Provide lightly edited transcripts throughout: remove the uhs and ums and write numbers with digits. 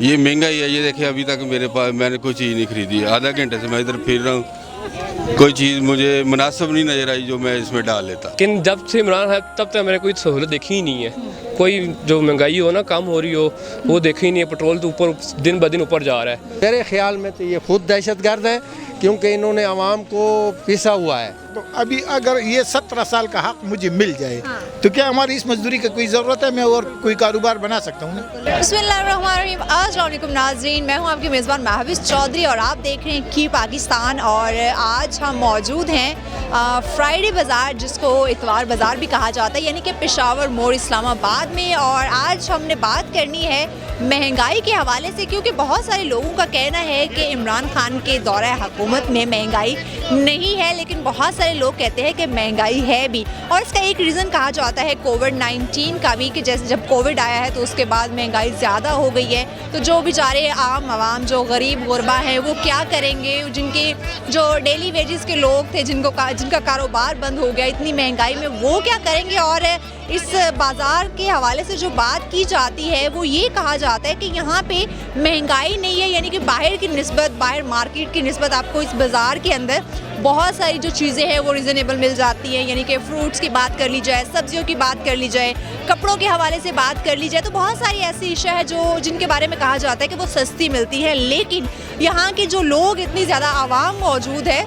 ये महंगाई है, ये देखिए अभी तक मेरे पास मैंने कोई चीज़ नहीं खरीदी है। आधा घंटे से मैं इधर फिर रहा हूँ, कोई चीज़ मुझे मुनासिब नहीं नज़र आई जो मैं इसमें डाल लेता। लेकिन जब से इमरान है तब तक मैंने कोई सहूलत देखी ही नहीं है। कोई जो महंगाई हो ना कम हो रही हो वो देखी ही नहीं है। पेट्रोल तो ऊपर दिन ब दिन ऊपर जा रहा है। मेरे ख्याल में तो ये खुद दहशतगर्द है, क्योंकि इन्होंने आवाम को पीसा हुआ है। तो अभी अगर ये 17 साल का हक मुझे मिल जाए तो क्या हमारी इस मजदूरी की कोई ज़रूरत है? मैं और कोई कारोबार बना सकता हूँ ना। बिस्मिल्लाहिर्रहमानिर्रहीम। अस्सलाम वालेकुम नाज़रीन, मैं हूँ आपकी मेज़बान महविश चौधरी और आप देख रहे हैं की पाकिस्तान। और आज हम मौजूद हैं फ्राइडे बाज़ार, जिसको इतवार बाज़ार भी कहा जाता है, यानी कि पेशावर मोड़ इस्लामाबाद में। और आज हमने बात करनी है महंगाई के हवाले से, क्योंकि बहुत सारे लोगों का कहना है कि इमरान खान के दौरे हुकूमत में महंगाई नहीं है, लेकिन बहुत सारे लोग कहते हैं कि महंगाई है भी। और इसका एक रीज़न कहा जाता है कोविड-19 का भी, कि जैसे जब कोविड आया है तो उसके बाद महंगाई ज़्यादा हो गई है। तो जो बेचारे आम आवाम, जो गरीब गुरबा हैं, वो क्या करेंगे? जिनके जो डेली वेजेस के लोग थे, जिनका कारोबार बंद हो गया इतनी महंगाई में, वो क्या करेंगे? और इस बाज़ार के हवाले से जो बात की जाती है वो ये कहा जाता है कि यहाँ पे महंगाई नहीं है, यानी कि बाहर की निस्बत, बाहर मार्केट की निस्बत आपको इस बाज़ार के अंदर बहुत सारी जो चीज़ें हैं वो रिजनेबल मिल जाती हैं। यानी कि फ्रूट्स की बात कर ली जाए, सब्जियों की बात कर ली जाए, कपड़ों के हवाले से बात कर ली जाए, तो बहुत सारी ऐसी अशिया है जो जिनके बारे में कहा जाता है कि वो सस्ती मिलती है। लेकिन यहाँ के जो लोग, इतनी ज़्यादा आवाम मौजूद है,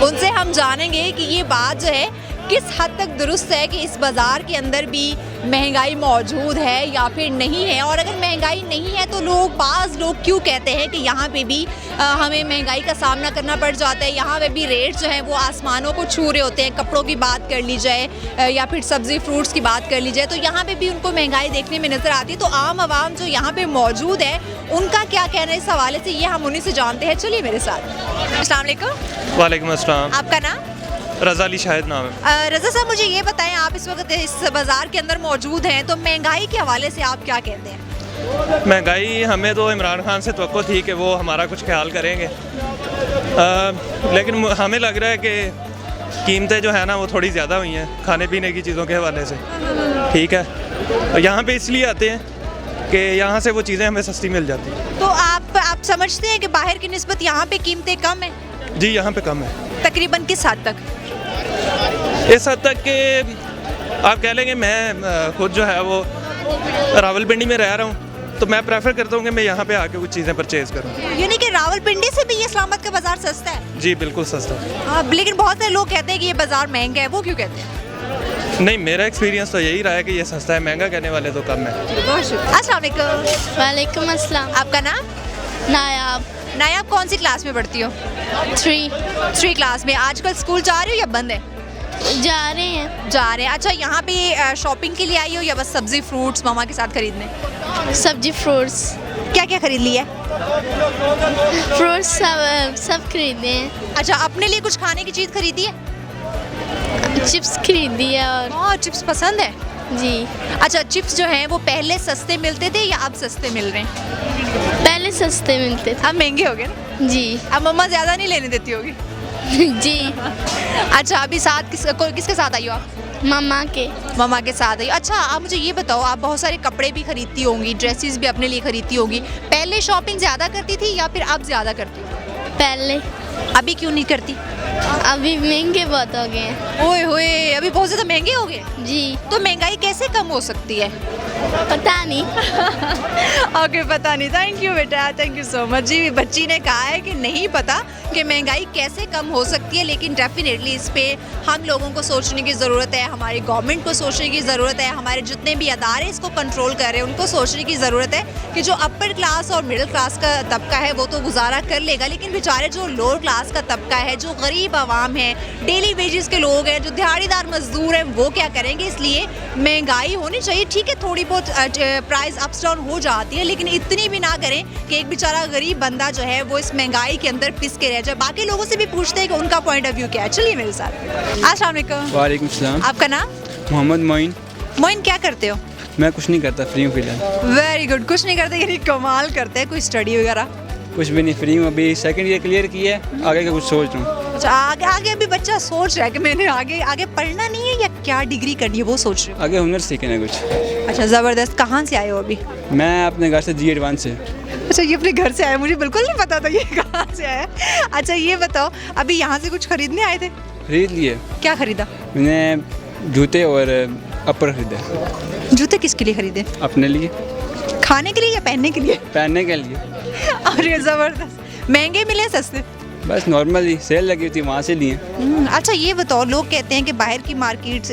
उनसे हम जानेंगे कि ये बात जो है किस हद तक दुरुस्त है कि इस बाज़ार के अंदर भी महंगाई मौजूद है या फिर नहीं है। और अगर महंगाई नहीं है तो बाज़ लोग क्यों कहते हैं कि यहाँ पे भी हमें महंगाई का सामना करना पड़ जाता है। यहाँ पे भी रेट जो हैं वो आसमानों को छू रहे होते हैं। कपड़ों की बात कर ली जाए या फिर सब्ज़ी फ्रूट्स की बात कर ली जाए, तो यहाँ पे भी उनको महंगाई देखने में नज़र आती है। तो आम आवाम जो यहाँ पे मौजूद है, उनका क्या कहना है इस हवाले से, ये हम उन्हीं से जानते हैं। चलिए मेरे साथ। अस्सलाम वालेकुम। वालेकुम अस्सलाम। आपका नाम? रज़ा अली शाहिद नाम है। रज़ा साहब, मुझे ये बताएं, आप इस वक्त इस बाज़ार के अंदर मौजूद हैं, तो महंगाई के हवाले से आप क्या कहते हैं? महंगाई, हमें तो इमरान खान से तवक्को थी कि वो हमारा कुछ ख्याल करेंगे, लेकिन हमें लग रहा है कि कीमतें जो है ना वो थोड़ी ज़्यादा हुई हैं खाने पीने की चीज़ों के हवाले से। ठीक है, और यहाँ पे इसलिए आते हैं कि यहाँ से वो चीज़ें हमें सस्ती मिल जाती हैं। तो आप समझते हैं कि बाहर की निस्बत यहाँ पे कीमतें कम हैं? जी, यहाँ पे कम है। तकरीबन किस हद तक? इस हद तक कि आप कह लेंगे, मैं खुद जो है वो रावलपिंडी में रह रहा हूँ, तो मैं प्रेफर करता हूँ कि मैं यहाँ पे आके कुछ चीज़ें परचेज़ करूँ। यानी कि रावलपिंडी से भी ये इस्लामाबाद का बाज़ार सस्ता है? जी बिल्कुल सस्ता है। लेकिन बहुत सारे लोग कहते हैं कि ये बाज़ार महंगा है, वो क्यों कहते हैं? नहीं, मेरा एक्सपीरियंस तो यही रहा है कि ये सस्ता है, महंगा कहने वाले तो कम है। बहुत शुक्रिया। अस्सलाम वालेकुम। वालेकुम अस्सलाम। आपका नाम? नायाब। नायाब, कौन सी क्लास में पढ़ती हो? 3 क्लास में। आजकल स्कूल जा रही हो या बंद है? जा रहे हैं। जा रहे हैं। अच्छा, यहाँ पे शॉपिंग के लिए आई हो या बस सब्जी फ्रूट्स मामा के साथ खरीदने? सब्जी फ्रूट्स। क्या क्या खरीद लिया? फ्रूट्स सब खरीदे हैं। अच्छा, अपने लिए कुछ खाने की चीज़ खरीदी है? चिप्स खरीदी है। और चिप्स पसंद है जी। अच्छा, चिप्स जो हैं वो पहले सस्ते मिलते थे या अब सस्ते मिल रहे हैं? पहले सस्ते मिलते थे, अब महंगे हो गए ना? जी। अब मम्मा ज़्यादा नहीं लेने देती होगी? जी। अच्छा, अभी साथ किसके साथ आई हो आप? मामा के साथ आई। अच्छा, आप मुझे ये बताओ, आप बहुत सारे कपड़े भी खरीदती होंगी, ड्रेसेस भी अपने लिए खरीदती होंगी। पहले शॉपिंग ज़्यादा करती थी या फिर अब ज़्यादा करती हो? पहले। अभी क्यों नहीं करती? अभी महंगे बहुत हो गए हैं। ओए होए, अभी बहुत ज़्यादा महंगे हो गए? जी। तो महंगाई कैसे कम हो सकती है? पता नहीं। ओके, पता नहीं। थैंक यू बेटा, थैंक यू सो मच। जी, बच्ची ने कहा है कि नहीं पता कि महंगाई कैसे कम हो सकती है, लेकिन डेफिनेटली इस पे हम लोगों को सोचने की ज़रूरत है, हमारी गवर्नमेंट को सोचने की ज़रूरत है, हमारे जितने भी अदारे इसको कंट्रोल कर रहे हैं उनको सोचने की ज़रूरत है कि जो अपर क्लास और मिडिल क्लास का तबका है वो तो गुजारा कर लेगा, लेकिन बेचारे जो लोअर क्लास का तबका है, जो गरीब आवाम है, डेली वेजेस के लोग हैं, जो दिहाड़ीदार मजदूर हैं, वो क्या करेंगे? इसलिए महंगाई होनी चाहिए। ठीक है, थोड़ी बहुत प्राइस अप्स डाउन हो जाती है, लेकिन इतनी भी ना करें कि एक बेचारा गरीब बंदा जो है वो इस महंगाई के अंदर पिस के रह जाए। बाकी लोगों से भी पूछते हैं कि उनका पॉइंट ऑफ व्यू क्या है। चलिए मेरे साथ। अस्सलाम वालेकुम। वालेकुम सलाम। आपका नाम? मोहम्मद मोइन। मोइन, क्या करते हो? मैं कुछ नहीं करता, फ्री हूँ फिलहाल। वेरी गुड, कुछ नहीं करते यानी कमाल करते हैं। कोई स्टडी वगैरह? कुछ भी नहीं, फ्री हूँ। अभी सेकंड ईयर क्लियर किया है, आगे का कुछ सोच रहा हूँ। अच्छा, आगे आगे अभी बच्चा सोच रहा है कि मैंने आगे आगे पढ़ना नहीं है या क्या डिग्री करनी है, वो सोच रहे आगे हुनर सीखना कुछ। हो। अच्छा, ज़बरदस्त। कहाँ से आए हो अभी? मैं अपने घर से जी एडवांस से। अच्छा, ये अपने घर से आए, मुझे बिल्कुल नहीं पता था ये कहाँ से आया। अच्छा, ये बताओ, अभी यहाँ से कुछ खरीदने आए थे? खरीद लिए। क्या खरीदा? मैंने जूते और अपर खरीदे। जूते किसके लिए खरीदे? अपने लिए। खाने के लिए या पहनने के लिए? पहनने के लिए। अरे ज़बरदस्त। महंगे मिले सस्ते? बस नॉर्मल ही सेल लगी थी वहाँ से लिए। अच्छा, ये बताओ, लोग कहते हैं कि बाहर की मार्केट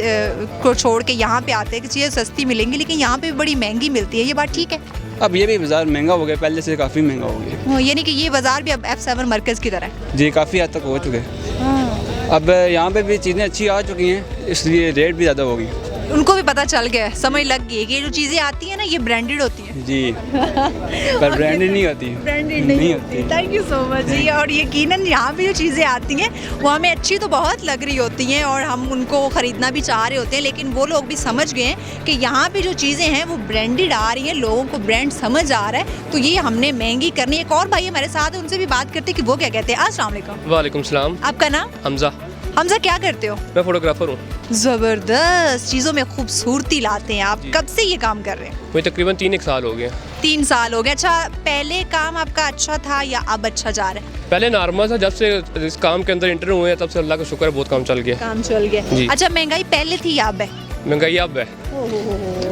को छोड़ के यहाँ पे आते हैं कि चीज़ें सस्ती मिलेंगी, लेकिन यहाँ पे बड़ी महंगी मिलती है, ये बात ठीक है? अब ये भी बाज़ार महंगा हो गया, पहले से काफ़ी महंगा हो गया। यानी कि ये बाज़ार भी अब F7 मरकज़ की तरह है? जी, काफ़ी हद तक हो चुके। अब यहाँ पे भी चीज़ें अच्छी आ चुकी हैं, इसलिए रेट भी ज़्यादा हो गई। उनको भी पता चल गया है, समझ लग गई है कि ये जो चीज़ें आती हैं ना, ये ब्रांडेड होती हैं। जी, पर ब्रांडेड नहीं होती। ब्रांडेड नहीं होती। थैंक यू सो मच जी। और यकीनन यहाँ पे जो चीज़ें आती हैं वो हमें अच्छी तो बहुत लग रही होती हैं और हम उनको ख़रीदना भी चाह रहे होते हैं, लेकिन वो लोग भी समझ गए हैं कि यहाँ पे जो चीज़ें हैं वो ब्रांडेड आ रही हैं, लोगों को ब्रांड समझ आ रहा है, तो ये हमने महंगी करनी है। एक और भाई हमारे साथ है, उनसे भी बात करते हैं कि वो क्या कहते हैं। अस्सलाम वालेकुम। वालेकुम सलाम। आपका नाम? हमजा। हमजा, क्या करते हो? मैं फोटोग्राफर हूँ। ज़बरदस्त, चीज़ों में खूबसूरती लाते हैं आप। कब से ये काम कर रहे हैं? मुझे तकरीबन 3 साल हो गए। 3 साल हो गए। अच्छा, पहले काम आपका अच्छा था या अब अच्छा जा रहा है? पहले नॉर्मल था, जब से इस काम के अंदर इंटर हुए हैं तब से अल्लाह का शुक्र है बहुत काम चल गया। काम चल गया। जी। अच्छा, महंगाई पहले थी या अब है? महंगाई अब है।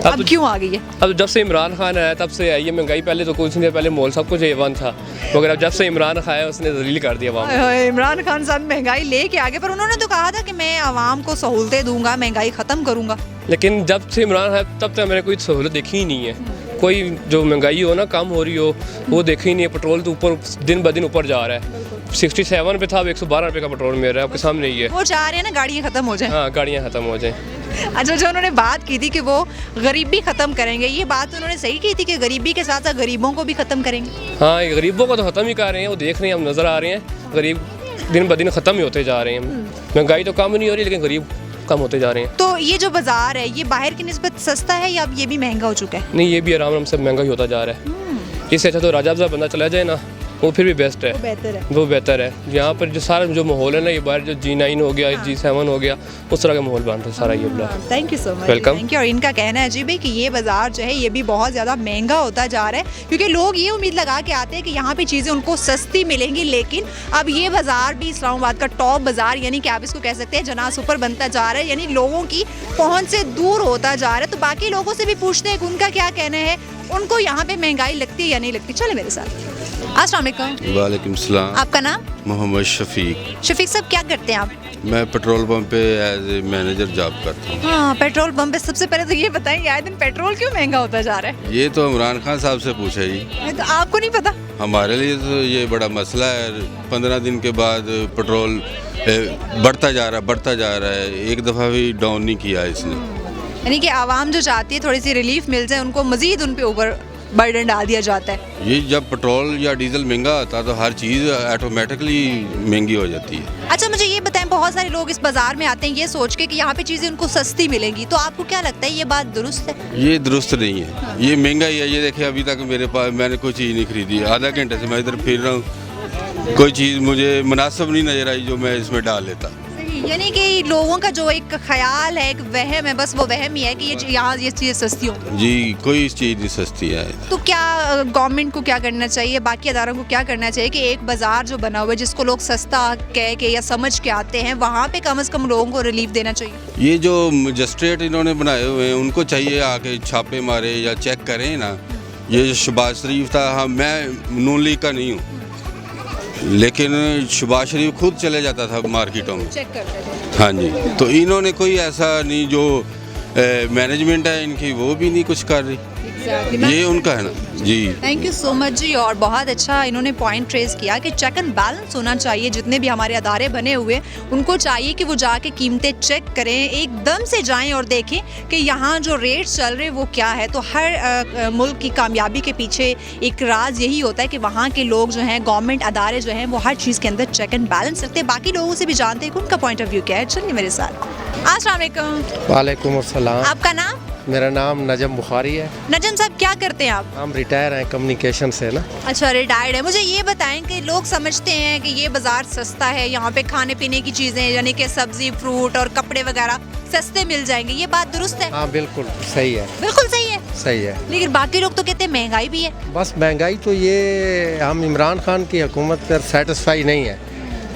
अब क्यों आ गई है? अब जब से इमरान खान आया तब से आई है महंगाई। पहले तो कुछ नहीं, पहले मोल सब कुछ A1 था, मगर अब जब से इमरान खान आया उसने जलील कर दिया आवाम को। इमरान खान साहब महंगाई लेके आगे, पर उन्होंने तो कहा था कि मैं आवाम को सहूलतें दूंगा, महंगाई ख़त्म करूंगा। लेकिन जब से इमरान आया तब तक मैंने कोई सहूलत देखी ही नहीं है। कोई जो महंगाई हो ना, कम हो रही हो, वो देखी ही नहीं है। पेट्रोल तो ऊपर दिन ब दिन ऊपर जा रहा है। 67 पे था, अब 112 रुपये का पेट्रोल मिल रहा है, आपके सामने ही है। वो चाह रहे हैं ना गाड़ियाँ ख़त्म हो जाए। हाँ, गाड़ियाँ ख़त्म हो जाएं। अच्छा, जो उन्होंने बात की थी कि वो गरीबी ख़त्म करेंगे, ये बात उन्होंने सही की थी कि गरीबी के साथ साथ गरीबों को भी ख़त्म करेंगे? हाँ, ये गरीबों को तो ख़त्म ही कर रहे हैं, वो देख रहे हैं, हम नज़र आ रहे हैं। गरीब दिन ब दिन ख़त्म ही होते जा रहे हैं। महंगाई तो कम नहीं हो रही, लेकिन गरीब कम होते जा रहे हैं। तो ये जो बाज़ार है, ये बाहर की निस्बत सस्ता है या अब ये भी महंगा हो चुका है? नहीं, ये भी आराम से महंगा ही होता जा रहा है। इससे अच्छा तो राजा बंदा चला जाए ना, वो फिर भी बेस्ट है, बेहतर है। वो बेहतर है। यहाँ पर जो सारा जो माहौल है ना, ये बाहर जो G9 हो गया, G7 हो गया, उस तरह का माहौल बन रहा है सारा ये block. Thank you so much. Welcome. Thank you. और इनका कहना है जी भाई कि ये बाज़ार जो है ये भी बहुत ज़्यादा महंगा होता जा रहा है, क्योंकि लोग ये उम्मीद लगा के आते हैं कि यहाँ पे चीज़ें उनको सस्ती मिलेंगी, लेकिन अब ये बाज़ार भी इस्लामाबाद का टॉप बाज़ार, यानी कि आप इसको कह सकते हैं जना सुपर बनता जा रहा है, यानी लोगों की पहुँच से दूर होता जा रहा है। तो बाकी लोगों से भी पूछते हैं कि उनका क्या कहना है, उनको यहाँ पे महंगाई लगती है या नहीं लगती। चले मेरे साथ। अस्सलाम वालेकुम। वालेकुम सलाम। आपका नाम? मोहम्मद शफीक। शफीक साहब, क्या करते हैं आप? मैं पेट्रोल पंप पे एज ए मैनेजर जॉब करता हूँ। हाँ, पेट्रोल पंप पे। सबसे पहले तो ये बताएं, आए दिन पेट्रोल क्यों महंगा होता जा रहा है? ये तो इमरान खान साहब से पूछा जी। तो आपको नहीं पता? हमारे लिए तो ये बड़ा मसला है। 15 दिन के बाद पेट्रोल बढ़ता जा रहा है। एक दफ़ा भी डाउन नहीं किया इसने। यानी कि आवाम जो चाहती है थोड़ी सी रिलीफ मिल जाए, उनको मजीद उन पे ऊपर बर्डन डाल दिया जाता है। ये जब पेट्रोल या डीजल महंगा होता है तो हर चीज़ ऑटोमेटिकली महंगी हो जाती है। अच्छा, मुझे ये बताएं, बहुत सारे लोग इस बाज़ार में आते हैं ये सोच के कि यहाँ पे चीज़ें उनको सस्ती मिलेंगी, तो आपको क्या लगता है ये बात दुरुस्त है? ये दुरुस्त नहीं है। ये महंगा ही है। ये देखिए, अभी तक मेरे पास मैंने कोई चीज़ नहीं खरीदी। आधा घंटे से मैं इधर फिर रहा हूँ, कोई चीज़ मुझे मुनासिब नहीं नज़र आई जो मैं इसमें डाल लेता। यानी कि लोगों का जो एक ख्याल है, एक वहम है, बस वो वहम ही है कि ये यहाँ ये चीज़ सस्ती होंगी। जी, कोई चीज़ नहीं सस्ती है। तो क्या गवर्नमेंट को क्या करना चाहिए, बाकी अदारों को क्या करना चाहिए कि एक बाज़ार जो बना हुआ है जिसको लोग सस्ता कह के या समझ के आते हैं, वहाँ पे कम से कम लोगों को रिलीफ देना चाहिए? ये जो मजिस्ट्रेट इन्होंने बनाए हुए हैं उनको चाहिए आके छापे मारे या चेक करें ना। ये जो शहबाज शरीफ था, हाँ मैं नून लीग का नहीं हूँ, लेकिन शहबाज शरीफ खुद चले जाता था मार्केटों में, चेक करते थे। हाँ जी। तो इन्होंने कोई ऐसा नहीं, जो मैनेजमेंट है इनकी वो भी नहीं कुछ कर रही। ये उनका है ना जी। थैंक यू सो मच जी। और बहुत अच्छा इन्होंने पॉइंट ट्रेस किया कि चेक एंड बैलेंस होना चाहिए। जितने भी हमारे अदारे बने हुए उनको चाहिए कि वो जाके कीमतें चेक करें, एकदम से जाएं और देखें कि यहाँ जो रेट्स चल रहे वो क्या है। तो हर मुल्क की कामयाबी के पीछे एक राज यही होता है कि वहाँ के लोग जो हैं, गवर्नमेंट अदारे जो हैं, वो हर चीज़ के अंदर चेक एंड बैलेंस रखते हैं। बाकी लोगों से भी जानते हैं कि उनका पॉइंट ऑफ व्यू क्या है। चलिए मेरे साथ। अस्सलाम वालेकुम। वालेकुम अस्सलाम। आपका नाम? मेरा नाम नजम बुखारी है। नजम साहब क्या करते हैं आप? हम रिटायर हैं कम्युनिकेशन से ना। अच्छा, रिटायर्ड है। मुझे ये बताएं कि लोग समझते हैं कि ये बाज़ार सस्ता है, यहाँ पे खाने पीने की चीज़ें यानी कि सब्जी फ्रूट और कपड़े वगैरह सस्ते मिल जाएंगे, ये बात दुरुस्त है? हाँ बिल्कुल सही है। बिल्कुल सही है। सही है। लेकिन बाकी लोग तो कहते हैं महंगाई भी है। बस महंगाई तो ये हम इमरान खान की हुकूमत पर सेटिस्फाई नहीं है,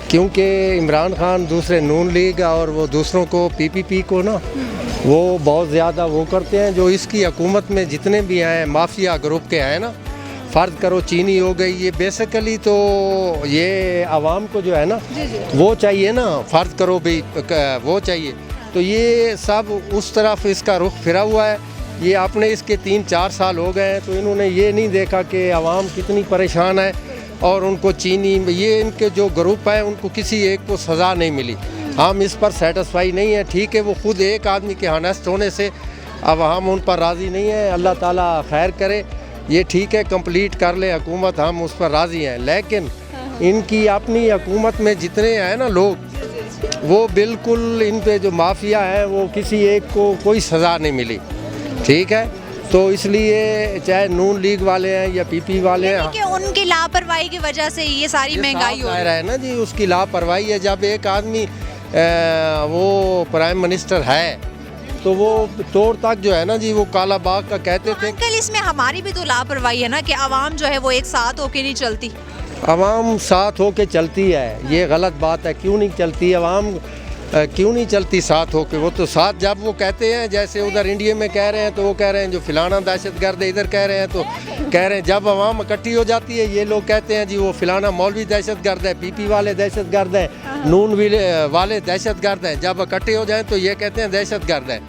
क्योंकि इमरान खान दूसरे नून लीग और वो दूसरों को पीपीपी को ना वो बहुत ज़्यादा वो करते हैं। जो इसकी हुकूमत में जितने भी हैं माफिया ग्रुप के हैं ना, फ़र्ज करो चीनी हो गई, ये बेसिकली तो ये आवाम को जो है ना वो चाहिए ना, फ़र्ज करो भी वो चाहिए, तो ये सब उस तरफ इसका रुख फिरा हुआ है। ये आपने इसके 3-4 साल हो गए हैं, तो इन्होंने ये नहीं देखा कि आवाम कितनी परेशान है और उनको चीनी ये इनके जो ग्रुप है उनको किसी एक को सज़ा नहीं मिली। हम इस पर सेटिस्फाई नहीं है। ठीक है, वो खुद एक आदमी के हॉनेस्ट होने से अब हम उन पर राज़ी नहीं हैं। अल्लाह ताला खैर करे, ये ठीक है कंप्लीट कर ले हुकूमत, हम उस पर राज़ी हैं। लेकिन इनकी अपनी हुकूमत में जितने हैं ना लोग, वो बिल्कुल इन पे जो माफिया है वो किसी एक को कोई सज़ा नहीं मिली। ठीक है, तो इसलिए चाहे नून लीग वाले हैं या पीपी वाले हैं, कि उनकी लापरवाही की वजह से ये सारी महंगाई हो रही है ना जी, उसकी लापरवाही है। जब एक आदमी वो प्राइम मिनिस्टर है तो वो तोड़ तक जो है ना जी वो काला बाग का कहते थे। अंकल, इसमें हमारी भी तो लापरवाही है ना कि आवाम जो है वो एक साथ होके नहीं चलती। आवाम साथ होके चलती है, ये गलत बात है। क्यों नहीं चलती आवाम, क्यों नहीं चलती साथ होके? वो तो साथ जब वो कहते हैं, जैसे उधर इंडिया में कह रहे हैं तो वो कह रहे हैं जो फिलाना दहशतगर्द है, इधर कह रहे हैं तो कह रहे हैं। जब आवाम इकट्ठी हो जाती है ये लोग कहते हैं जी वो फिलाना मौलवी दहशतगर्द है, पीपी वाले दहशतगर्द हैं, नून वाले दहशतगर्द हैं। जब इकट्ठे हो जाएं तो ये कहते हैं दहशतगर्द है,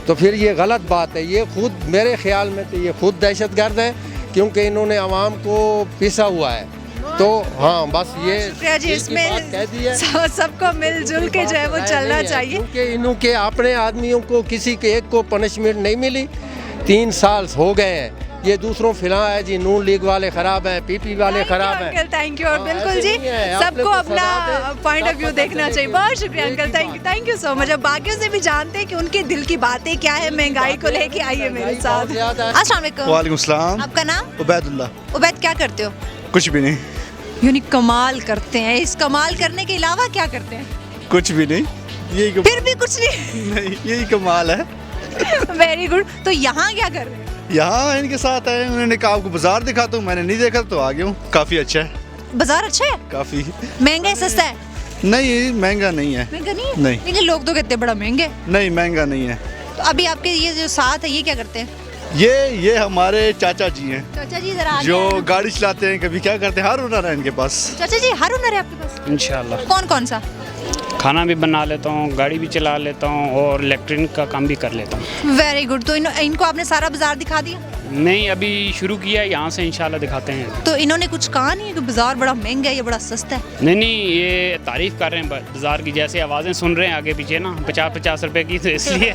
तो फिर ये गलत बात है। ये खुद मेरे ख्याल में तो ये खुद दहशतगर्द हैं, क्योंकि इन्होंने आवाम को पीसा हुआ है। तो हाँ, बस ये शुक्रिया जी, इसमें कह दी है। सबको मिलजुल के जो है वो चलना चाहिए, क्योंकि इन्हों के अपने आदमियों को किसी के एक को पनिशमेंट नहीं मिली। 3 साल हो गए हैं, ये दूसरों फिला है जी, नून लीग वाले खराब हैं, पीपी वाले खराब हैं। Thank you. और बिल्कुल जी, सबको अपना पॉइंट ऑफ व्यू देखना चाहिए। बहुत शुक्रिया uncle, thank you so much. अब बाकियों से भी जानते हैं कि उनके दिल की बातें क्या है महंगाई को लेके। आइए मेरे साथ। अस्सलाम वालेकुम। वालेकुम सलाम। आपका नाम? उबैदुल्ला। उबैद, क्या करते हो? कुछ भी नहीं। यूनी कमाल करते हैं। इस कमाल करने के अलावा क्या करते हैं? कुछ भी नहीं, यही फिर भी कुछ नहीं? यही कमाल है। Very good. तो यहाँ क्या कर रहे हैं? यहाँ इनके साथ है, उन्होंने कहा आपको बाजार दिखाता हूँ, मैंने नहीं देखा तो आ गया हूँ। काफ़ी अच्छा है। बाजार अच्छा है? काफ़ी। महंगा है सस्ता है? नहीं, महंगा नहीं है। महंगा नहीं है? नहीं। लेकिन लोग तो कहते हैं बड़ा महंगा है। नहीं, महंगा नहीं है। तो अभी आपके ये जो साथ है ये क्या करते हैं? ये हमारे चाचा जी हैं, चाचा जी जरा जो गाड़ी चलाते हैं, कभी क्या करते हैं, हर हुनर है इनके पास। चाचा जी हर हुनर है आपके पास? इंशाल्लाह। कौन कौन सा? खाना भी बना लेता हूँ, गाड़ी भी चला लेता हूँ और इलेक्ट्रॉनिक का काम भी कर लेता हूँ। Very good. तो इनको आपने सारा बाजार दिखा दिया? नहीं, अभी शुरू किया है, यहाँ से इंशाल्लाह दिखाते हैं। तो इन्होंने कुछ कहा नहीं कि बाजार बड़ा महंगा है, ये बड़ा सस्ता है? नहीं, ये तारीफ़ कर रहे हैं बाज़ार की, जैसे आवाज़ें सुन रहे हैं आगे पीछे ना 50-50 रुपए की, तो इसलिए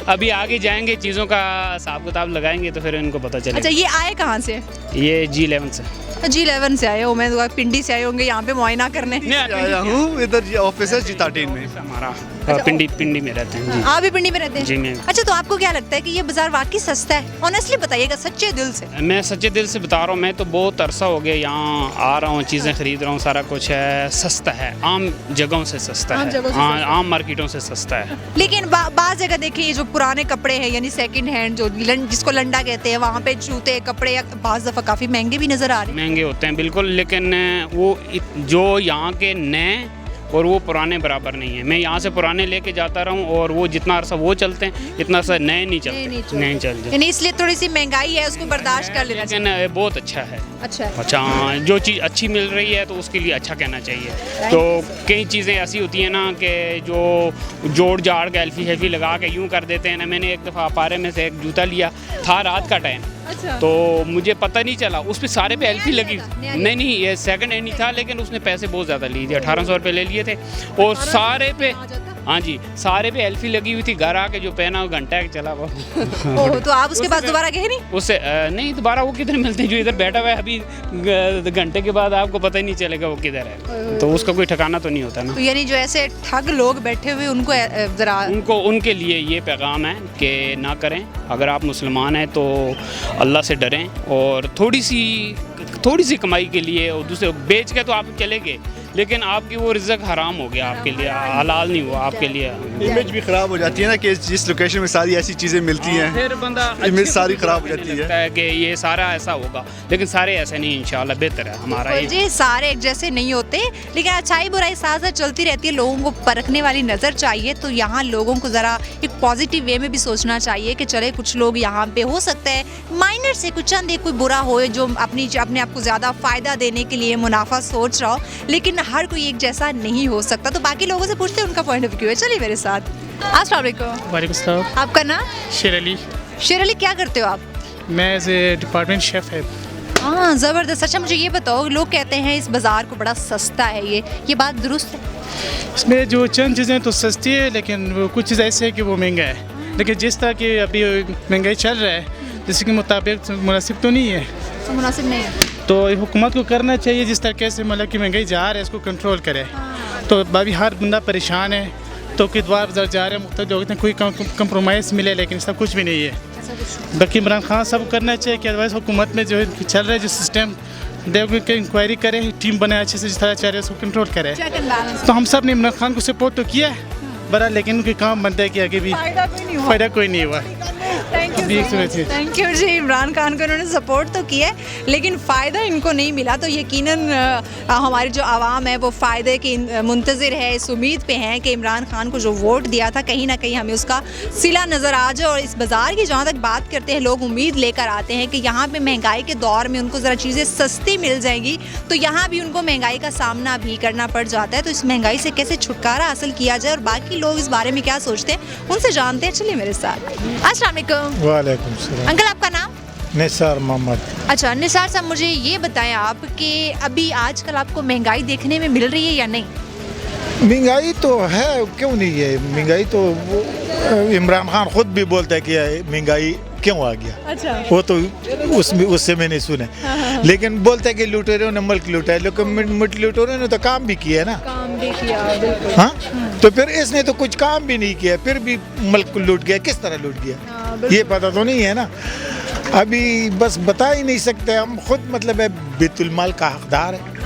अभी आगे जाएंगे, चीज़ों का हिसाब किताब लगाएंगे तो फिर इनको पता चलेगा। अच्छा, ये आए कहाँ से? ये G11 से। G11 से आए हो? मैं तो पिंडी से आए होंगे यहाँ पे मुआयना करने। आया हूँ, इधर ऑफिस है G13 में हमारा। पिंडी में रहते हैं जी। आप भी पिंडी में रहते हैं? जी मैं। अच्छा, तो आपको क्या लगता है कि ये बाजार वाकई सस्ता है? ऑनेस्टली बताइएगा, सच्चे दिल से। मैं सच्चे दिल से बता रहा हूँ, मैं तो बहुत अरसा हो गया यहाँ आ रहा हूँ, चीज़ें खरीद रहा हूँ, सारा कुछ है, सस्ता है, आम जगहों से सस्ता है, हाँ, आम मार्केटों से सस्ता है। लेकिन बाज़ जगह देखिए, ये जो पुराने कपड़े हैं यानी सेकंड हैंड, जो जिसको लंडा कहते हैं, वहाँ पे जूते कपड़े बाज़ दफ़ा काफ़ी महंगे भी नज़र आ रहे हैं। महंगे होते हैं बिल्कुल, लेकिन वो जो यहाँ के नए और वो पुराने बराबर नहीं है। मैं यहाँ से पुराने लेके जाता रहा हूँ और वो जितना अरसा वो चलते हैं इतना अरसा नए नहीं चलते, नहीं चलते। यानी इसलिए थोड़ी सी महंगाई है, उसको बर्दाश्त कर लेना चाहिए। लेकिन बहुत अच्छा है। अच्छा है। अच्छा, हाँ, जो चीज़ अच्छी मिल रही है तो उसके लिए अच्छा कहना चाहिए। तो कई चीज़ें ऐसी होती हैं ना कि जो जोड़ जाड़ के एल्फी हेल्फी लगा के यूँ कर देते हैं ना। मैंने एक दफ़ा अपारे में से एक जूता लिया था रात का टाइम, तो मुझे पता नहीं चला, उस पर सारे पे एल्फी लगी। नहीं, ये सेकंड हैंड नहीं था, लेकिन उसने पैसे बहुत ज़्यादा लिए थे, 1800 रुपये ले लिए थे और सारे पे, हाँ जी, सारे पे एल्फी लगी हुई थी, घर आके जो पहना वो घंटा चला वो। ओह, तो आप उसके पास दोबारा गए नहीं? उससे नहीं, दोबारा वो किधर मिलते हैं, जो इधर बैठा हुआ है अभी घंटे के बाद आपको पता ही नहीं चलेगा वो किधर है, तो उसका कोई ठिकाना तो नहीं होता ना। तो यानी जो ऐसे ठग लोग बैठे हुए उनको जरा उनके लिए ये पैगाम है कि ना करें। अगर आप मुसलमान हैं तो अल्लाह से डरें, और थोड़ी सी कमाई के लिए और दूसरे बेच के तो आप चले गए, लेकिन आपकी वो रिज़्क हराम हो गया आपके लिए, हलाल नहीं हुआ आपके लिए। इमेज भी ख़राब हो जाती है ना कि जिस लोकेशन में सारी ऐसी चीज़ें मिलती हैं, फिर बंदा इमेज सारी ख़राब हो जाती है कि ये सारा ऐसा होगा, लेकिन सारे ऐसे नहीं, इंशाल्लाह बेहतर है हमारा ये। जी, सारे एक जैसे नहीं होते, लेकिन अच्छाई बुराई साथ साथ चलती रहती है। लोगों को परखने वाली नज़र चाहिए, तो यहाँ लोगों को ज़रा एक पॉजिटिव वे में भी सोचना चाहिए कि चले कुछ लोग यहाँ पे हो सकता है माइनर से कुछ चंद कोई बुरा हो जो अपने आप को ज़्यादा फ़ायदा देने के लिए मुनाफा सोच रहा हो, लेकिन हर कोई एक जैसा नहीं हो सकता। तो बाकी लोगों से पूछते हैं उनका पॉइंट ऑफ व्यू है। चलिए मेरे साथ। अस्सलाम वालेकुम। वालेकुम सलाम। आपका नाम? शेर अली। शेर अली, क्या करते हो आप? मैं एज ए डिपार्टमेंट शेफ़ है। हाँ, ज़बरदस्त। अच्छा, मुझे ये बताओ, लोग कहते हैं इस बाज़ार को बड़ा सस्ता है, ये बात दुरुस्त है? इसमें जो चंद चीज़ें तो सस्ती है, लेकिन वो कुछ चीज़ ऐसी है कि वो महंगा है। लेकिन जिस तरह की अभी महंगाई चल रहा है, जिसके के मुताबिक मुनासिब तो नहीं है, तो मुनासिब नहीं है, तो हुकूमत को करना चाहिए जिस तरीके से मतलब कि महंगाई जा रहा है इसको कंट्रोल करे। तो अभी हर बंदा परेशान है, तो कितवार बाजार जा रहे हैं, मुख्तलिफ लोग कोई कंप्रोमाइज़ मिले, लेकिन इसका कुछ भी नहीं है। बाकी इमरान खान सब करना चाहिए कि अदरवाइज़ हुकूमत में जो चल रहा है जो सिस्टम देव के इंक्वायरी करे, टीम बनाए अच्छे से, जिस तरह चल रहा है उसको कंट्रोल करे। तो हम सब ने इमरान खान को सपोर्ट तो किया है बड़ा, लेकिन उनके काम बनता है कि आगे भी फ़ायदा कोई नहीं हुआ। थैंक यू जी। इमरान खान को उन्होंने सपोर्ट तो किया है, लेकिन फ़ायदा इनको नहीं मिला, तो यकीनन हमारी जो आवाम है वो फ़ायदे की मुंतज़िर है, इस उम्मीद पे हैं कि इमरान खान को जो वोट दिया था कहीं ना कहीं हमें उसका सिला नज़र आ जाए। और इस बाज़ार की जहाँ तक बात करते हैं, लोग उम्मीद लेकर आते हैं कि यहाँ पे महंगाई के दौर में उनको ज़रा चीज़ें सस्ती मिल जाएंगी, तो यहाँ भी उनको महंगाई का सामना भी करना पड़ जाता है। तो इस महंगाई से कैसे छुटकारा हासिल किया जाए और बाकी लोग इस बारे में क्या सोचते हैं, उनसे जानते हैं। चलिए मेरे साथ। अस्सलाम वालेकुम। वालेकुम सलाम। अंकल, आपका नाम? निसार मोहम्मद। अच्छा निसार साहब, मुझे ये बताएं आप कि अभी आजकल आपको महंगाई देखने में मिल रही है या नहीं? महंगाई तो है, क्यों नहीं है महंगाई, तो इमरान खान खुद भी बोलता है कि महंगाई क्यों आ गया। अच्छा। वो तो उससे मैंने सुना, लेकिन बोलते हैं कि लुटेरों ने मुल्क लूटा है, लेकिन लुटेरों ने तो काम भी किया है ना, काम भी किया बिल्कुल। हाँ, तो फिर इसने तो कुछ काम भी नहीं किया, फिर भी मुल्क लूट गया। किस तरह लूट गया ये पता तो नहीं है ना, अभी बस बता ही नहीं सकते हम खुद, मतलब है बैतुल माल का हकदार है।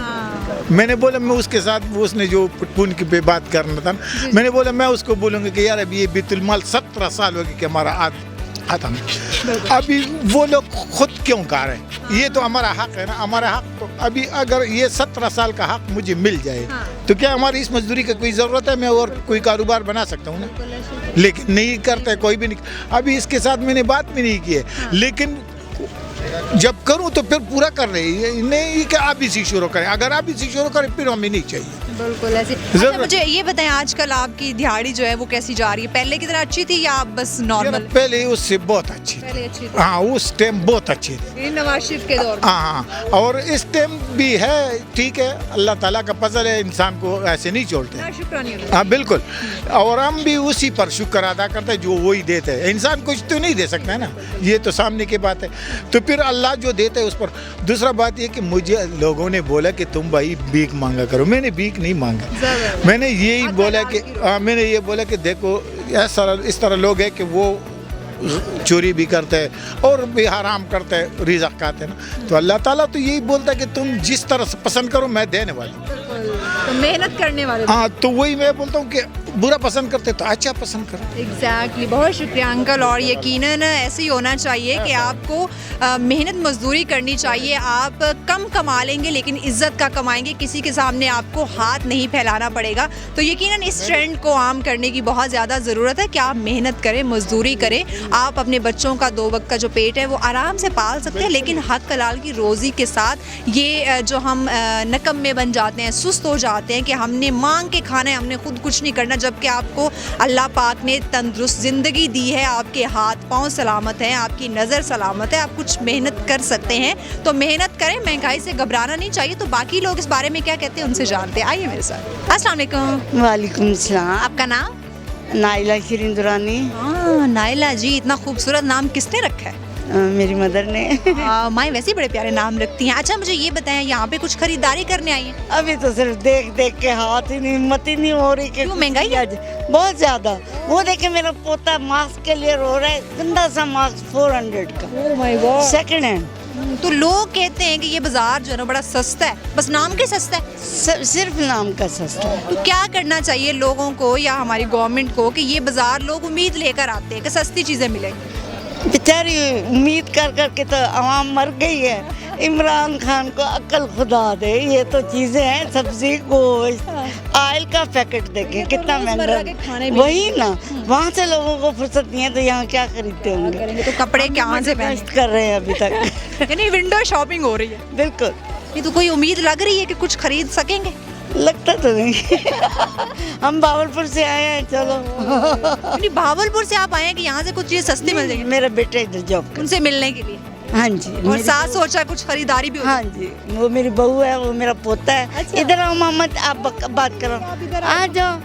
मैंने बोला, मैं उसके साथ उसने जो पुन की पे बात करना था, मैंने बोला मैं उसको बोलूँगा कि यार अभी ये बैतुल माल 17 साल हो गए कि हमारा खत्म, अभी वो लोग खुद क्यों गा रहे हैं? ये तो हमारा हक है ना, हमारा हक। तो अभी अगर ये 17 साल का हक मुझे मिल जाए, तो क्या हमारी इस मजदूरी का कोई ज़रूरत है? मैं और कोई कारोबार बना सकता हूँ ना, लेकिन नहीं करता कोई भी नहीं। अभी इसके साथ मैंने बात भी नहीं की है, लेकिन जब करूं तो फिर पूरा कर रहे हैं, नहीं कि आप इसी शुरू करें, अगर आप इसी शुरू करें फिर हमें नहीं चाहिए। बिल्कुल ऐसे। अच्छा, मुझे ये बताएं, आजकल आपकी दिहाड़ी जो है वो कैसी जा रही है? पहले की तरह अच्छी थी या बस नॉर्मल? पहले उससे बहुत अच्छी थी। हाँ, उस टाइम बहुत अच्छी थी, नवाज शरीफ के दौर में। हाँ, और इस टाइम भी है, ठीक है, अल्लाह ताला का फजल है, इंसान को ऐसे नहीं छोड़ते। हाँ बिल्कुल, और हम भी उसी पर शुक्र अदा करते हैं जो वही देते हैं। इंसान कुछ तो नहीं दे सकता है ना, ये तो सामने की बात है, तो फिर अल्लाह जो देते हैं उस पर। दूसरा बात ये कि मुझे लोगों ने बोला कि तुम भाई भीख मांगा करो, मैंने भीख नहीं मांगा, मैंने यही बोला कि मैंने ये बोला कि देखो इस तरह लोग हैं कि वो चोरी भी करते हैं और भी हराम करते हैं, रिज़्क़ खाते हैं ना, तो अल्लाह ताला तो यही बोलता है कि तुम जिस तरह से पसंद करो मैं देने वाली, तो मेहनत करने वाले। हाँ, तो वही मैं बोलता हूँ कि बुरा पसंद करते तो अच्छा पसंद करो। एग्जैक्टली, बहुत शुक्रिया अंकल। और यकीनन ऐसे ही होना चाहिए कि आपको मेहनत मजदूरी करनी चाहिए। आप कम कमा लेंगे लेकिन इज्जत का कमाएंगे, किसी के सामने आपको हाथ नहीं फैलाना पड़ेगा। तो यकीनन इस ट्रेंड को आम करने की बहुत ज़्यादा ज़रूरत है कि आप मेहनत करें, मजदूरी करें, आप अपने बच्चों का 2 वक्त का जो पेट है वो आराम से पाल सकते हैं, लेकिन हक हलाल की रोज़ी के साथ ये जो हम नकम्मे बन जाते हैं, सुस्त हो जाते हैं कि हमने मांग के खाना है, हमने खुद कुछ नहीं करना, जबकि आपको अल्लाह पाक ने तंदुरुस्त ज़िंदगी दी है, आपके हाथ पाँव सलामत हैं, आपकी नज़र सलामत है, आप कुछ मेहनत कर सकते हैं, तो मेहनत करें, महंगाई से घबराना नहीं चाहिए। तो बाकी लोग इस बारे में क्या कहते हैं उनसे जानते हैं, आइए मेरे साथ। अस्सलाम वालेकुम। वालेकुम सलाम। आपका नाम? नाइला शिरीन दुरानी। नाइला जी, इतना खूबसूरत नाम किसने रखा है? मेरी मदर ने। माँ वैसे ही बड़े प्यारे नाम रखती हैं। अच्छा मुझे ये बताएं, यहाँ पे कुछ खरीदारी करने आई हैं? अभी तो सिर्फ देख देख के हाथ ही नहीं, हिम्मत ही नहीं हो रही। क्यों, महंगाई है? बहुत ज्यादा। वो देखे मेरा पोता मास्क के लिए रो रहा है, गंदा सा मास्क 400 का। Oh my God, second hand. तो लोग कहते हैं कि ये बाजार जो है ना बड़ा सस्ता है, बस नाम के सस्ता है। सिर्फ नाम का सस्ता है। तो क्या करना चाहिए लोगों को या हमारी गवर्नमेंट को कि ये बाजार लोग उम्मीद लेकर आते हैं कि सस्ती चीजें मिलेंगी? बेचारी उम्मीद कर कर के तो आवाम मर गई है। इमरान खान को अक्ल खुदा दे, ये तो चीजें हैं, सब्जी गोश्त ऑयल का पैकेट देखें कितना महंगा। वही ना, वहाँ से लोगों को फुर्सत नहीं है तो यहाँ क्या खरीदते होंगे? तो कपड़े कहाँ से कर रहे हैं अभी तक। यानी विंडो शॉपिंग हो रही है। बिल्कुल। ये तो कोई उम्मीद लग रही है कि कुछ खरीद सकेंगे? लगता तो नहीं। हम भावलपुर से आए हैं। चलो। भावलपुर से आप आए हैं कि यहाँ से कुछ चीज़ सस्ती मिल जाएगी? मेरा बेटा इधर जॉब, उनसे मिलने के लिए। हाँ जी। और साथ सोचा कुछ खरीदारी भी हो? हाँ जी, वो मेरी बहू है, वो मेरा पोता है। अच्छा। इधर आओ मोहम्मद, आप बात करो, आ जाओ।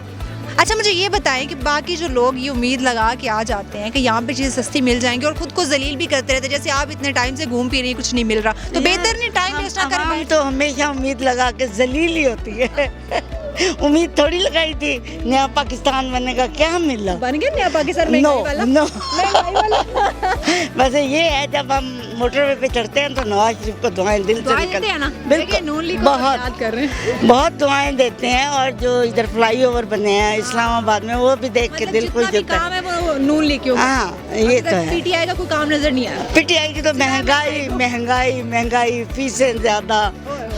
अच्छा मुझे ये बताएं कि बाकी जो लोग ये उम्मीद लगा के आ जाते हैं कि यहाँ पे चीज़ सस्ती मिल जाएंगी और खुद को जलील भी करते रहते हैं, जैसे आप इतने टाइम से घूम फिर रही, कुछ नहीं मिल रहा, तो बेहतर नहीं टाइम वेस्ट ना करें? हम तो हमेशा उम्मीद लगा के जलील ही होती है। उम्मीद थोड़ी लगाई थी नया पाकिस्तान बनने का, क्या मिला? बन गया नया पाकिस्तान महंगाई वाला? नो। वैसे ये है जब हम मोटरवे पे चढ़ते हैं तो नवाज शरीफ को दुआएं दिल से निकलती हैं ना। बिल्कुल, बहुत कर रहे हैं, बहुत दुआएं देते हैं। और जो इधर फ्लाईओवर बने हैं इस्लामाबाद में, वो भी देख के दिल खुश होता है। वो नून लीग क्यों? हाँ, ये तो है। पीटीआई का कोई काम नजर नहीं आया। पीटीआई की तो महंगाई महंगाई महंगाई, फीसें ज्यादा,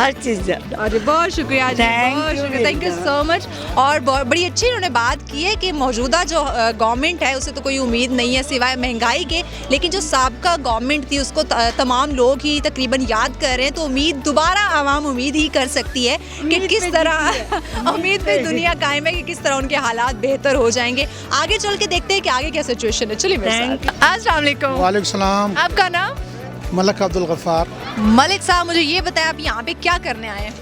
हर चीज ज्यादा। अरे बहुत शुक्रिया, थैंक यू सो मच। और बड़ी अच्छी उन्होंने बात की है कि मौजूदा जो गवर्नमेंट है उसे तो कोई उम्मीद नहीं है सिवाय महंगाई के, लेकिन जो साबका गवर्नमेंट थी उसको तमाम लोग ही तकरीबन याद कर रहे हैं। तो उम्मीद दोबारा आवाम उम्मीद ही कर सकती है कि किस तरह उम्मीद पे दुनिया कायम है कि किस तरह उनके हालात बेहतर हो जाएंगे। आगे चल के देखते हैं कि आगे क्या सिचुएशन है। चलिए अस्सलाम वालेकुम। वालेकुम सलाम। आपका नाम? मलिक अब्दुल गफ्फार। मलिक साहब मुझे ये बताएं आप यहाँ पे क्या करने आए हैं?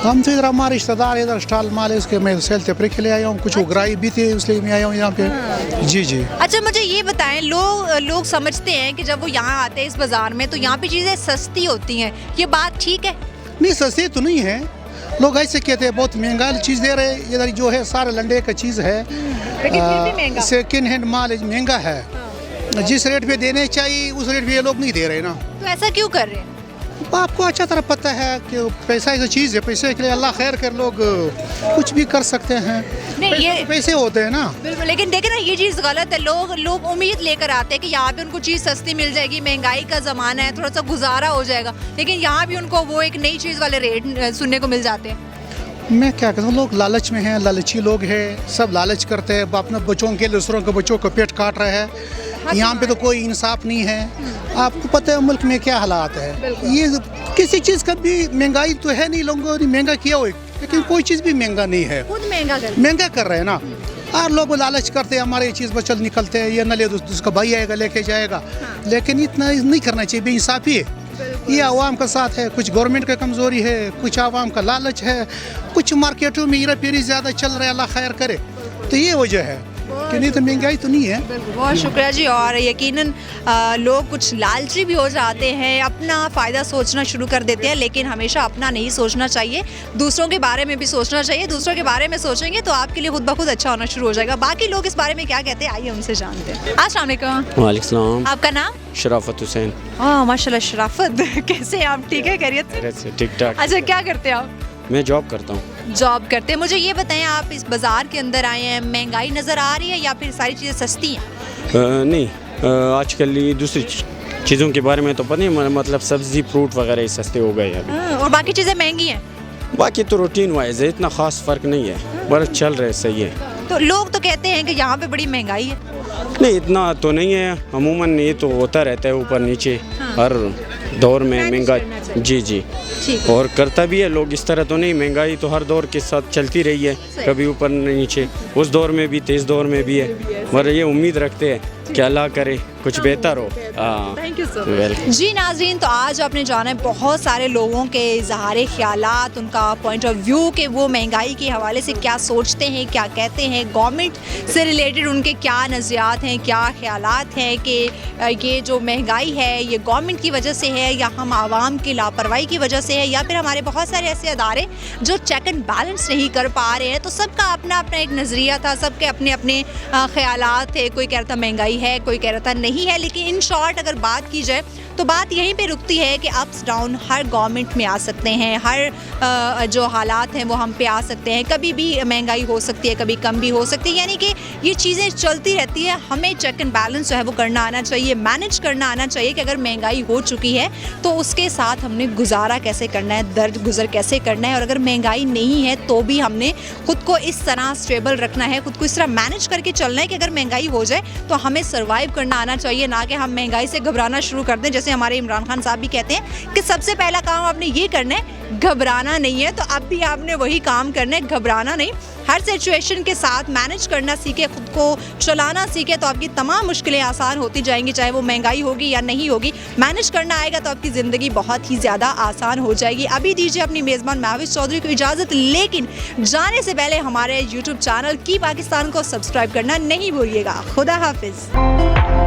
हम तो इधर हमारे रिश्तेदार इधर स्टॉल माल है, उसके मैं सेल तेपरे के लिए आया हूँ, कुछ उगराई भी थी इसलिए मैं आया हूँ यहाँ पे। जी जी। अच्छा मुझे ये बताएं, लोग समझते हैं कि जब वो यहाँ आते हैं इस बाजार में तो यहाँ पे चीज़ें सस्ती होती हैं, ये बात ठीक है? नहीं, सस्ती तो नहीं है, लोग ऐसे कहते हैं बहुत महंगा चीज़ दे रहे हैं। इधर जो है सारा लंडे का चीज़ है, सेकेंड हैंड माल महंगा है। जिस रेट पे देने चाहिए उस रेट पे ये लोग नहीं दे रहे ना। तो ऐसा क्यों कर रहे हैं? आपको अच्छा तरह पता है कि पैसा ऐसी चीज़ है, पैसे के लिए अल्लाह खैर कर, लोग कुछ भी कर सकते हैं। नहीं, ये पैसे होते हैं ना। बिल्कुल, लेकिन देखें ना ये चीज़ गलत है। लोग उम्मीद लेकर आते हैं कि यहाँ पे उनको चीज़ सस्ती मिल जाएगी, महंगाई का ज़माना है, थोड़ा सा गुजारा हो जाएगा, लेकिन यहाँ भी उनको वो एक नई चीज़ वाले रेट सुनने को मिल जाते हैं। मैं क्या कहता हूँ, लोग लालच में हैं, लालची लोग हैं, सब लालच करते हैं, अपने बच्चों के दूसरों के बच्चों को पेट काट रहे हैं। यहाँ पे तो कोई इंसाफ नहीं है। आपको पता है मुल्क में क्या हालात है। ये किसी चीज़ का भी महंगाई तो है नहीं, लोगों ने महंगा किया हुआ, लेकिन कोई चीज़ भी महंगा नहीं है, खुद महंगा कर रहे हैं ना। और लोग लालच करते हैं, हमारे ये चीज़ बचल निकलते हैं, ये न ले उसका भाई आएगा लेके जाएगा, लेकिन इतना नहीं करना चाहिए, बेइंसाफी है। ये आवाम का साथ है, कुछ गवर्नमेंट का कमज़ोरी है, कुछ आवाम का लालच है, कुछ मार्केटों में हीरा फेरी ज़्यादा चल रहा है, अल्लाह खैर करे, तो ये वजह है कि नहीं तो महंगाई तो नहीं है। बहुत शुक्रिया जी। और यकीनन लोग कुछ लालची भी हो जाते हैं, अपना फ़ायदा सोचना शुरू कर देते हैं, लेकिन हमेशा अपना नहीं सोचना चाहिए, दूसरों के बारे में भी सोचना चाहिए। दूसरों के बारे में सोचेंगे तो आपके लिए खुद ब खुद अच्छा होना शुरू हो जाएगा। बाकी लोग इस बारे में क्या कहते हैं, आइए उनसे जानते हैं। अस्सलाम वालेकुम। वालेकुम सलाम। आपका नाम? शराफत हुसैन। माशाल्लाह शराफत, कैसे हैं आप? ठीक है, खैरियत से? ठीक ठाक। अच्छा क्या करते हैं आप? मैं जॉब करता हूँ। जॉब करते हैं। मुझे ये बताएं, आप इस बाज़ार के अंदर आए हैं, महंगाई नज़र आ रही है या फिर सारी चीज़ें सस्ती हैं? नहीं, आजकल ये दूसरी चीज़ों के बारे में तो पता नहीं, मतलब सब्ज़ी फ्रूट वगैरह सस्ते हो गए अभी। और बाकी चीज़ें महंगी हैं? बाकी तो रूटीन वाइज है, इतना ख़ास फ़र्क नहीं है, बस चल रहे सही है। तो लोग तो कहते हैं कि यहाँ पे बड़ी महंगाई है। नहीं, इतना तो नहीं है, अमूमन ये तो होता रहता है ऊपर नीचे, हर दौर में महंगा। जी जी। ठीक और करता भी है लोग इस तरह तो नहीं। महंगाई तो हर दौर के साथ चलती रही है, कभी ऊपर नीचे, उस दौर में भी इस दौर में भी है, मगर ये उम्मीद रखते हैं कि अल्लाह करे कुछ बेहतर हो। Thank you so welcome. Much. जी नाज़रीन, तो आज आपने जाना है बहुत सारे लोगों के इज़हार ख़यालात, उनका पॉइंट ऑफ व्यू कि वो महंगाई के हवाले से क्या सोचते हैं, क्या कहते हैं, गवर्नमेंट से रिलेटेड उनके क्या नज़रियात हैं, क्या ख़यालात हैं कि ये जो महंगाई है ये गवर्नमेंट की वजह से है या हम आवाम की लापरवाही की वजह से है या फिर हमारे बहुत सारे ऐसे अदारे जो चेक एंड बैलेंस नहीं कर पा रहे हैं। तो सबका अपना अपना एक नज़रिया था, सबके अपने अपने ख़यालात थे। कोई कह रहा था महंगाई है, कोई कह रहा था नहीं है, लेकिन इन शॉर्ट अगर बात की जाए तो बात यहीं पे रुकती है कि अप्स डाउन हर गवर्नमेंट में आ सकते हैं, हर जो हालात हैं वो हम पे आ सकते हैं। कभी भी महंगाई हो सकती है, कभी कम भी हो सकती है, यानी कि ये चीज़ें चलती रहती है। हमें चेक एंड बैलेंस जो है वो करना आना चाहिए, मैनेज करना आना चाहिए कि अगर महंगाई हो चुकी है तो उसके साथ हमने गुजारा कैसे करना है, दर्द गुजर कैसे करना है, और अगर महंगाई नहीं है तो भी हमने खुद को इस तरह स्टेबल रखना है, खुद को इस तरह मैनेज करके चलना है कि अगर महंगाई हो जाए तो हमें सर्वाइव करना आना चाहिए, ना कि हम महंगाई से घबराना शुरू कर दें। जैसे हमारे इमरान खान साहब भी कहते हैं कि सबसे पहला काम आपने ये करना है, घबराना नहीं है। तो अब भी आपने वही काम करना है, घबराना नहीं। हर सिचुएशन के साथ मैनेज करना सीखे, खुद को चलाना सीखे, तो आपकी तमाम मुश्किलें आसान होती जाएंगी, चाहे वो महंगाई होगी या नहीं होगी। मैनेज करना आएगा तो आपकी ज़िंदगी बहुत ही ज़्यादा आसान हो जाएगी। अभी दीजिए अपनी मेज़बान महविश चौधरी को इजाज़त, लेकिन जाने से पहले हमारे YouTube चैनल की पाकिस्तान को सब्सक्राइब करना नहीं भूलिएगा। खुदा हाफिज़।